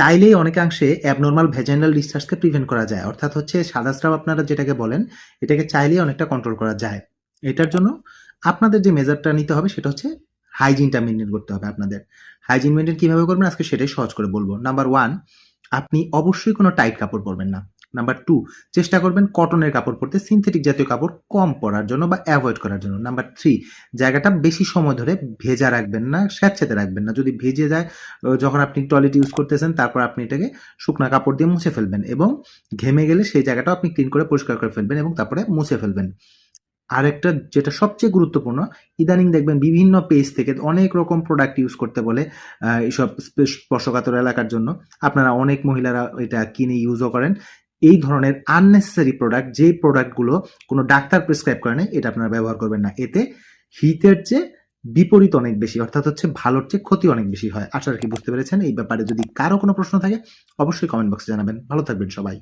চাইলেই অনেকাংশে abnormal vaginal ডিসচার্জকে prevent করা যায়। অর্থাৎ হচ্ছে সাদা স্রাব আপনারা যেটাকে বলেন, এটাকে চাইলেই অনেকটা কন্ট্রোল করা যায়। এটার জন্য আপনাদের যে মেজারটা নিতে হবে সেটা হচ্ছে হাইজিনটা মেনটেন করতে হবে আপনাদের। হাইজিন মেনটেন কিভাবে করবেন আজকে সেটাই সহজ করে বলব। নাম্বার 1, আপনি অবশ্যই কোনো টাইট কাপড় পরবেন না। নাম্বার 2, চেষ্টা করবেন কটনের কাপড় পরতে, সিনথেটিক জাতীয় কাপড় কম পরার জন্য বা এভয়েড করার জন্য। নাম্বার 3, জায়গাটা বেশি সময় ধরে ভেজা রাখবেন না, স্যাঁতসেঁতে রাখবেন না। যদি ভিজে যায় যখন আপনি টয়লেট ইউজ করতেছেন তারপর আপনি এটাকে শুকনা কাপড় দিয়ে মুছে ফেলবেন এবং ঘেমে গেলে সেই জায়গাটাও আপনি ক্লিন করে পরিষ্কার করে ফেলবেন এবং তারপরে মুছে ফেলবেন। আরেকটা যেটা সবচেয়ে গুরুত্বপূর্ণ, ইদানিং দেখবেন বিভিন্ন পেজ থেকে অনেক রকম প্রোডাক্ট ইউজ করতে বলে এইসব স্পর্শকাতর এলাকার জন্য। আপনারা অনেক মহিলারা এটা কিনে ইউজও করেন। এই ধরনের আননেসেসারি প্রোডাক্ট, যে প্রোডাক্টগুলো কোনো ডাক্তার প্রেসক্রাইব করে নাই, এটা আপনারা ব্যবহার করবেন না। এতে হিতের চেয়ে বিপরীত অনেক বেশি, অর্থাৎ হচ্ছে ভালোর চেয়ে ক্ষতি অনেক বেশি হয়। আশা রাখি বুঝতে পেরেছেন। এই ব্যাপারে যদি কারো কোনো প্রশ্ন থাকে অবশ্যই কমেন্ট বক্সে জানাবেন। ভালো থাকবেন সবাই।